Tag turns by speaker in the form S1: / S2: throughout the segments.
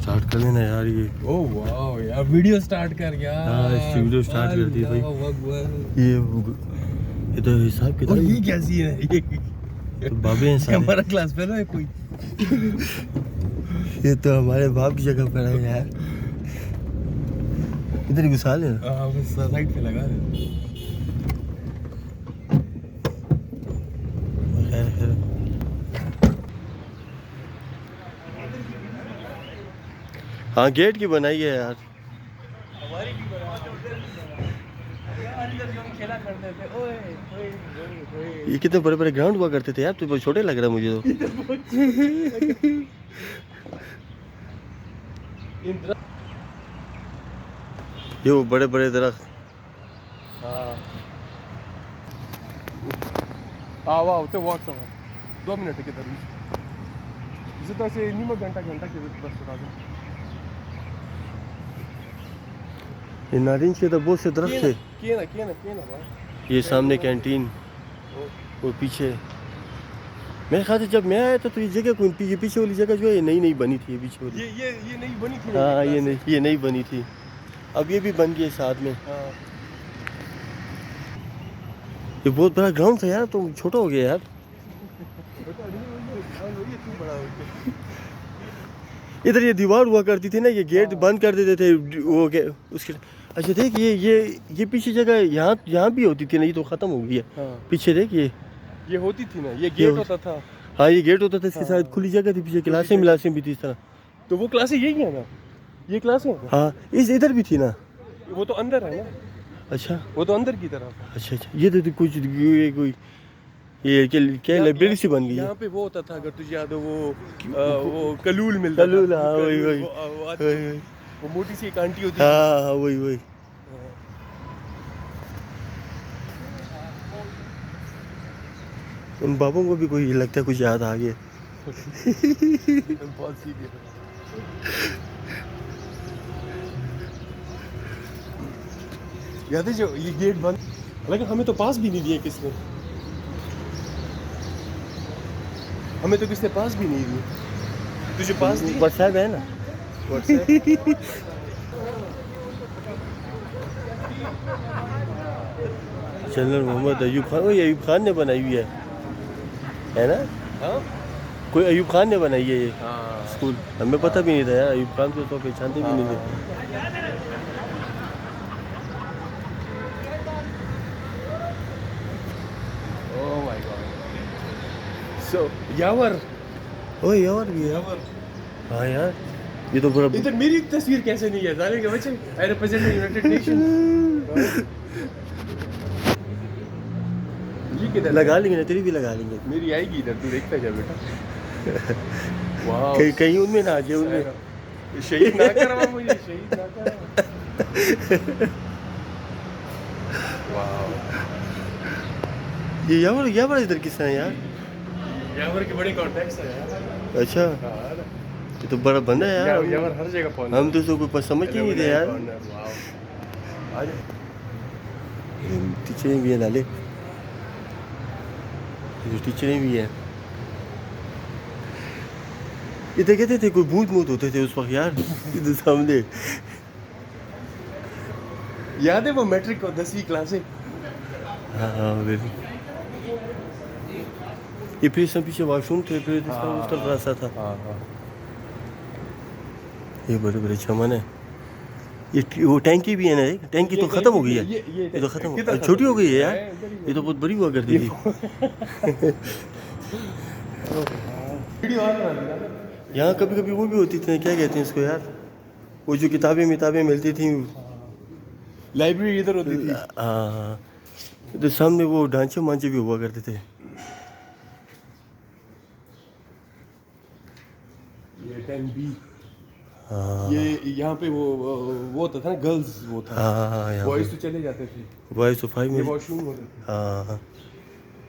S1: Start कर देना यार ये।
S2: ओह वाओ यार, वीडियो स्टार्ट कर यार।
S1: हाँ वीडियो स्टार्ट कर दी भाई। ये तो हिसाब किताब।
S2: ये कैसी है ये?
S1: तो बाबे हैं सारे।
S2: हमारा क्लास फेलो है कोई?
S1: ये तो हमारे बाप की जगह पर है यार। इधर घुसा ले।
S2: हाँ बस साइड पे लगा दे।
S1: खैर खैर। हाँ गेट की बनाई है यार।
S2: हमारी भी बना दो यार, इधर जो हम खेला करते थे। ओए ओए ओए।
S1: ये कितने बड़े बड़े ग्राउंड हुआ करते थे यार, तो बहुत छोटे लग रहा है मुझे तो। ये वो बड़े बड़े दरख्त।
S2: हाँ आओ आओ तो वॉक करो 2 मिनट के तरफ इसे तो ऐसे नहीं मैं घंटा घंटा के बस बता दूं।
S1: ये नारिंज के तो बहुत से दरख्त थे।
S2: किए ना भाई।
S1: ये सामने कैंटीन और पीछे। मेरे ख्याल से जब मैं आया था तो ये जगह कोई ये पीछे वाली जगह जो है ये नई बनी थी। ये पीछे वाली
S2: ये नहीं बनी थी।
S1: हाँ ये नई बनी थी। अब ये भी बन गई साथ में।
S2: हाँ।
S1: ये बहुत बड़ा ग्राउंड था यार, तो छोटा हो गया यार। इधर ये दीवार हुआ करती थी ना, ये गेट बंद कर देते थे वो के उसके। अच्छा देख ये पीछे जगह यहाँ भी होती थी ना, ये तो खत्म हो गई है।
S2: हाँ।
S1: पीछे देख ये
S2: होती थी ना, ये गेट होता था।
S1: हाँ ये गेट होता था, इसके साथ खुली जगह थी पीछे, क्लासें मिलासें भी थी इस तरह।
S2: तो वो क्लासें यही है ना, ये क्लासें हैं।
S1: हाँ इधर भी थी ना।
S2: वो तो अंदर है ना।
S1: अच्छा
S2: वो तो अंदर की तरफ है।
S1: अच्छा ये तो कुछ कोई ये क्या लाइब्रेरी सी बन गई है।
S2: यहाँ पे वो होता था, अगर तुझे याद हो वो कलूल मिलता था।
S1: कलूल हाँ वही
S2: वो मोटी सी एक आंटी होती थी।
S1: हाँ वही। उन बाबों को भी कोई लगता है कुछ याद आ गया।
S2: बहुत सीरियस। याद है जो ये गेट बंद, लेकिन हमें तो पास भी नहीं दिए किसने। हमें तो किसने पास भी नहीं दिए। तुझे पास दी?
S1: व्हाट्सएप है ना। जनरल मोहम्मद अयूब खान, वही अयूब खान ने बनाई हुई है ना।
S2: हाँ
S1: कोई अयूब खान ने बनाई है ये
S2: हाँ।
S1: स्कूल। हमें पता भी नहीं था यार, अयूब खान को तो पहचानते भी नहीं थे।
S2: Oh my God. सो यावर
S1: भी है। हाँ यार ये तो पूरा।
S2: इधर मेरी तस्वीर कैसे नहीं है जाने के बच्चे। I represent United Nations. ये किधर
S1: लगा लेंगे ना, तेरी भी लगा लेंगे।
S2: मेरी आएगी इधर, तू देखता जा बेटा। वाह
S1: कहीं उनमें ना आ जाए, उनमें
S2: शहीद ना करवा मुझे, शहीद ना करवा। वाह
S1: ये यावर इधर किस है यार।
S2: यावर के बड़े कॉन्टैक्ट्स हैं यार।
S1: अच्छा ये तो बड़ा बंदा है यार।
S2: यावर हर जगह पहुंच।
S1: हम तो उसको कुछ समझ ही नहीं थे यार। टीचरें भी है नाले, टीचरें भी है। ये तो कहते थे कोई भूत होते थे उस वक्त यार। इधर सामने
S2: याद है वो मैट्रिक को 10वीं क्लास से।
S1: हाँ ये फिर सब पीछे वॉशरूम थे, फिर इसका उस तरफ रास्ता था। ये बड़े बड़े चमन है। ये वो टैंकी भी है ना, टैंकी तो खत्म हो गई है। ये तो खत्म हो गई, छोटी हो गई है यार। ये तो बहुत बड़ी हुआ करती थी। यहाँ कभी कभी वो भी होती थी, क्या कहते हैं इसको यार, वो जो किताबें मिलती थी।
S2: लाइब्रेरी इधर होती थी।
S1: हाँ तो सामने वो ढांचे भी हुआ करते थे।
S2: ये 10B।
S1: हाँ
S2: ये यहाँ पे वो होता था ना, गर्ल्स वो था।
S1: हाँ
S2: बॉयज तो चले जाते थे।
S1: बॉयज तो 5 में
S2: वॉशरूम होते थे।
S1: हाँ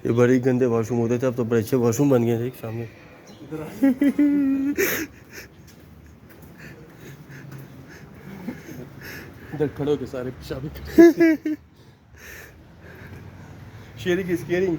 S1: ये बड़े गंदे वॉशरूम होते थे, अब तो बड़े अच्छे वॉशरूम बन गए थे सामने।
S2: इधर खड़े होके सारे पेशाब शेयरिंग इज केयरिंग।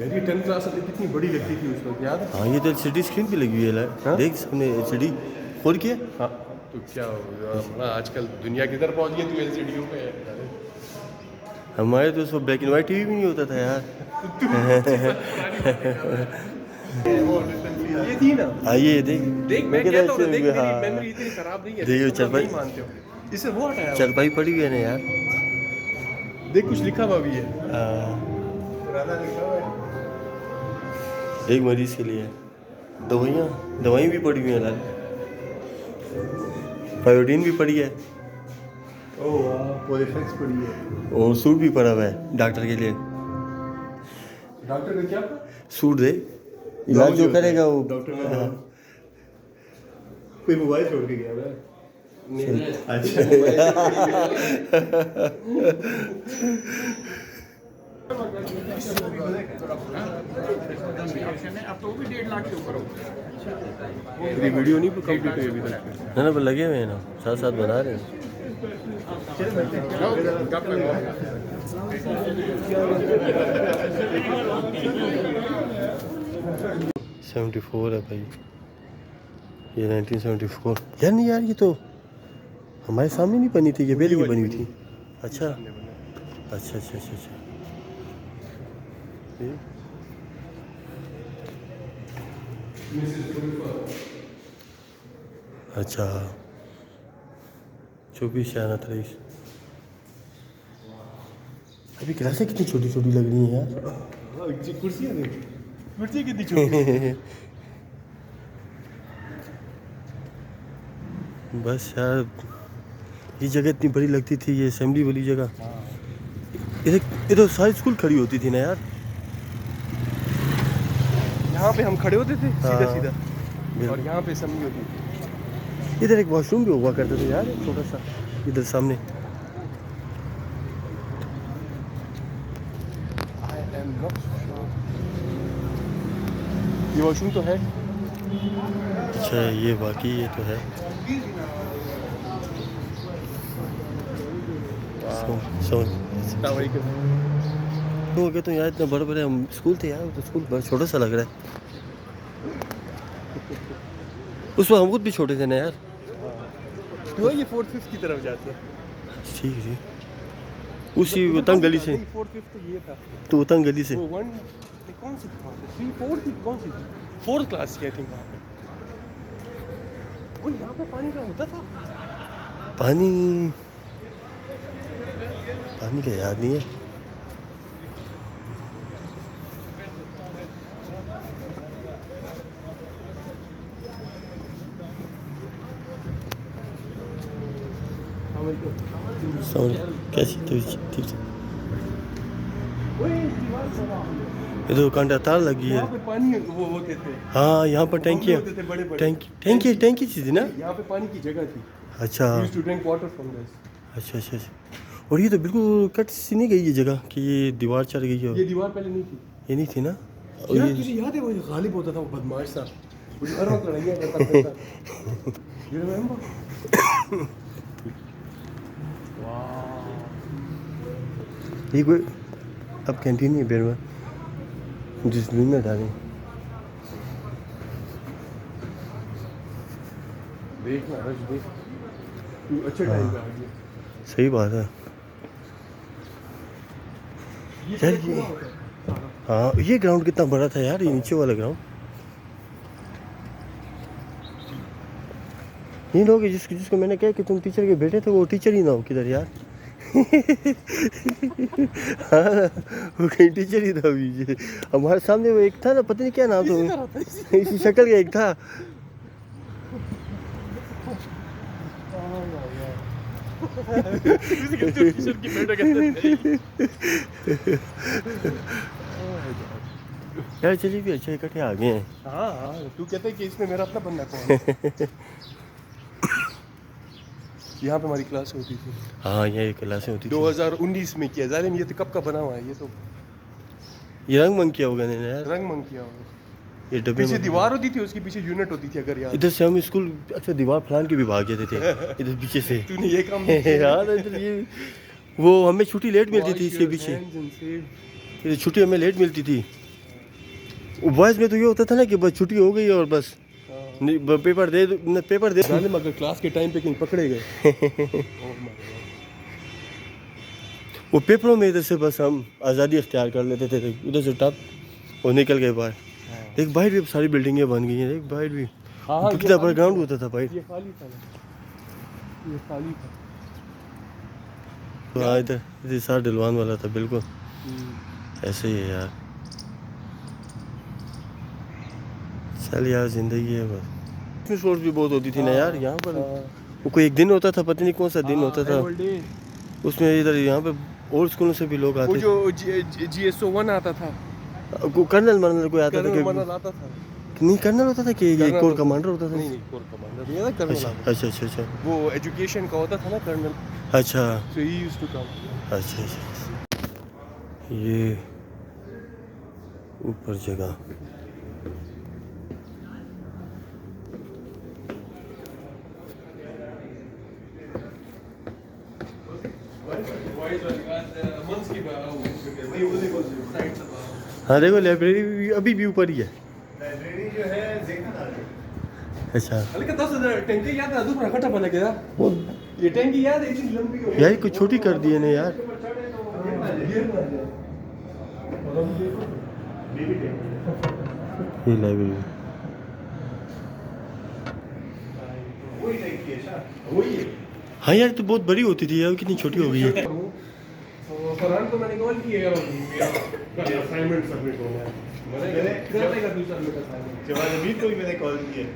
S2: मेरी 10th क्लास वाली कितनी बड़ी लगती थी उस वक्त, याद है?
S1: हाँ ये तो LCD स्क्रीन भी लगी हुई है यार,
S2: हाँ?
S1: देख सामने LCD खोल के।
S2: हाँ तो क्या हो गया, आजकल दुनिया किधर पहुंच गई, तू LCD पे है।
S1: हमारे तो सब ब्लैक एंड व्हाइट टीवी भी नहीं होता था यार।
S2: ये थी ना,
S1: हाँ ये देख
S2: देख मैं कहता हूँ, देख मेरी
S1: हाँ।
S2: मेमोरी इतनी खराब नहीं है,
S1: देखिए,
S2: तुम
S1: चल
S2: लोग
S1: भाई।
S2: नहीं मानते हो, इससे वो हटाया हुआ।
S1: चरपाई पड़ी हुई है ना यार।
S2: देख कुछ लिखा हुआ भी है,
S1: हाँ,
S2: पुराना लिखा हुआ है।
S1: एक मरीज के लिए दवाइयाँ भी पड़ी हुई हैं लाल, पायोडीन भी पड़ी है
S3: ओह वाह, पोलिफेक्स पड़ी है।
S1: और सूट भी पड़ा हुआ है डॉक्टर के लिए।
S2: डॉक्टर ने क्या?
S1: सूट दे, इलाज जो करेगा वो।
S3: डॉक्टर ने
S1: हाँ।
S3: कोई मोबाइल छोड़ के गया है? अच्छा।
S2: तेरी वीडियो नहीं कंप्लीट हुई अभी तक।
S1: ना पर लगे हुए हैं ना, साथ साथ बना रहे हैं। 74 है भाई, ये 1974। यार नहीं यार, ये तो हमारे सामने नहीं बनी थी, ये पहले की बनी हुई थी। अच्छा अच्छा अच्छा अच्छा अच्छा। ये अच्छा 24 या 23। अभी क्लासें कितनी छोटी छोटी लग रही हैं यार।
S2: कुर्सियाँ देख, कुर्सी कितनी छोटी।
S1: बस यार ये जगह इतनी बड़ी लगती थी, ये असेंबली वाली जगह। ये तो सारी स्कूल खड़ी होती थी ना यार।
S2: यहाँ पे हम खड़े होते थे सीधा
S1: हाँ।
S2: सीधा,
S1: बिल्कुल।
S2: और यहाँ पे असेंबली होती थी।
S1: इधर एक वॉशरूम भी हुआ करता था यार, छोटा सा इधर सामने।
S2: ये वॉशरूम तो है।
S1: अच्छा ये बाकी ये तो है। तो हो गया तो यार, इतना बड़े बड़े हम स्कूल थे यार, तो स्कूल बड़ा छोटा सा लग रहा है। उस वक्त हम खुद भी छोटे थे ना यार।
S2: तो ये 4th 5th की तरफ जाते हैं।
S1: ठीक है, उसी वो तंग गली से।
S2: 4th 5th तो ये था,
S1: तो वो तंग गली से।
S2: वो 1 कौन सी थी, 3 4 थी, कौन सी थी, 4th क्लास की आई थिंक। वहाँ पे वो यहाँ पे पानी का होता था।
S1: पानी का याद नहीं है। समझ कैसी ठीक। ये तो कांटा तार लगी है।
S2: यहाँ पे पानी वो होते थे।
S1: हाँ यहाँ पर टैंकियाँ,
S2: होते थे बड़े बड़े।
S1: टैंकी थी ना।
S2: यहाँ पे पानी की जगह थी।
S1: अच्छा
S2: used to drink water from this.
S1: अच्छा अच्छा अच्छा। और ये तो बिल्कुल कट सी नहीं गई ये जगह कि ये दीवार चढ़ गई हो।
S2: ये दीवार पहले नहीं थी।
S1: ये नहीं थी ना। और
S2: यार
S1: ये
S2: तुझे याद है वो जो गालिब होता था, वो बदमाश सा, वो जो हर वक्त लड़ाइयाँ करता रहता। You remember?
S1: ये कोई अब कैंटीन नहीं है बेरवा, जिस दिन में डालें।
S2: देखना रश देख, तू अच्छे टाइम पे आ गया।
S1: सही बात है यार। ये हाँ ये ग्राउंड कितना बड़ा था यार, ये नीचे वाला ग्राउंड। ये लोग जिसको मैंने कहा कि तुम टीचर के बेटे थे, वो टीचर ही ना हो किधर यार। हाँ वो कहीं टीचर ही था अभी। हमारे सामने वो एक था ना, पता नहीं क्या नाम था, इसी शक्ल का एक था। यार चलिए भी अच्छा इकट्ठे आ गए हैं।
S2: हाँ हाँ, तू कहता है कि इसमें मेरा अपना बनना कौन है। यहाँ पे हमारी क्लास होती थी।
S1: हाँ यहाँ एक क्लासें होती थी।
S2: 2019 में किया जालिम, ये तो कब का बना हुआ है, ये तो
S1: ये रंग मंग किया होगा ना यार,
S2: रंग मंग किया हुआ है।
S1: ये डब्बे
S2: पीछे
S1: में।
S2: दीवार होती थी, उसके पीछे यूनिट होती थी, अगर याद।
S1: इधर से हम स्कूल अच्छा दीवार फलान के भी भाग जाते थे इधर पीछे से।
S2: तूने ये काम नहीं किया।
S1: यार इधर ये वो हमें छुट्टी लेट मिलती थी इसके पीछे। इधर छुट्टी हमें लेट मिलती थी, बॉयज़ में तो ये होता था ना कि बस छुट्टी हो गई और बस पेपर दे दो, पेपर दे
S2: जालिम अगर क्लास के टाइम पे कहीं पकड़े गए
S1: वो पेपरों में इधर से बस हम आज़ादी अख्तियार कर लेते थे उधर से टप और निकल गए बाहर। एक बाइट भी सारी बिल्डिंगें बन गई हैं, एक बाइट भी
S2: हाँ,
S1: कितना बड़ा ग्राउंड होता था बाइट।
S2: ये खाली था, ये खाली था।
S1: तो हाँ इधर सार डलवान वाला था बिल्कुल ऐसे ही है यार। चल यार ज़िंदगी है बस। स्पोर्ट्स भी बहुत होती थी ना यार यहाँ पर। वो कोई एक दिन होता था, पता नहीं कौन सा दिन होता था उसमें, इधर यहाँ पे ओल्ड स्कूलों से भी लोग आते
S2: वो जो GSO1 आता था,
S1: कर्नल मर्नल कोई आता था कि
S2: कर्नल आता था।
S1: नहीं कर्नल होता था कि ये
S2: कर्नल
S1: कोर
S2: होता
S1: कमांडर होता था।
S2: नहीं कोर कमांडर नहीं था, कर्नल
S1: अच्छा
S2: आता था।
S1: अच्छा अच्छा अच्छा
S2: वो एजुकेशन का होता था ना कर्नल,
S1: अच्छा
S2: so he used to come.
S1: अच्छा अच्छा। ये ऊपर जगह हाँ देखो लाइब्रेरी भी अभी भी ऊपर ही है।
S3: लाइब्रेरी जो है देखना
S1: अच्छा
S2: अलग 10,000 टैंकी याद है दूसरा खट्टा पड़ा क्या ये टैंकी याद है इतनी लंबी हो
S1: यार कुछ छोटी कर दी है ना यार। ये लाइब्रेरी हाँ यार तो बहुत बड़ी होती थी यार, कितनी छोटी हो गई है।
S2: फरहान को मैंने कॉल किया मेरा असाइनमेंट सबमिट हो गया। मैंने कर देगा दूसरा मेरा असाइनमेंट।
S3: जवाब अमीर को भी मैंने कॉल किया,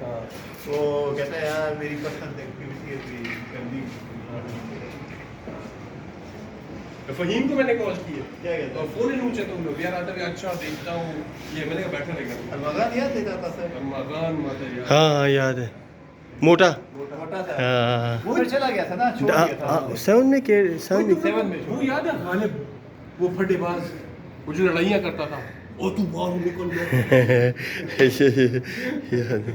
S3: वो कहता है यार मेरी पसंद एक्टिविटी है करनी।
S2: फहीम को मैंने कॉल किया,
S3: क्या कहता
S2: और फोन ही नहीं उठाते तुम लोग यार। आता है अच्छा देखता हूँ ये, मैंने कहा बैठा रहेगा।
S3: अरमागान याद देता था सर,
S2: अरमागान माता यार,
S1: हाँ हाँ याद है, मोटा
S3: मोटा था
S1: हाँ
S3: वो फिर चला गया था ना, छोड़ दिया था।
S1: 7 में के 7 में
S3: 7 में
S2: वो याद है गालिब, वो फटेबाज, वो जो लड़ाइयाँ करता था, ओ तू बाहर निकल गया।
S1: ऐसे याद है।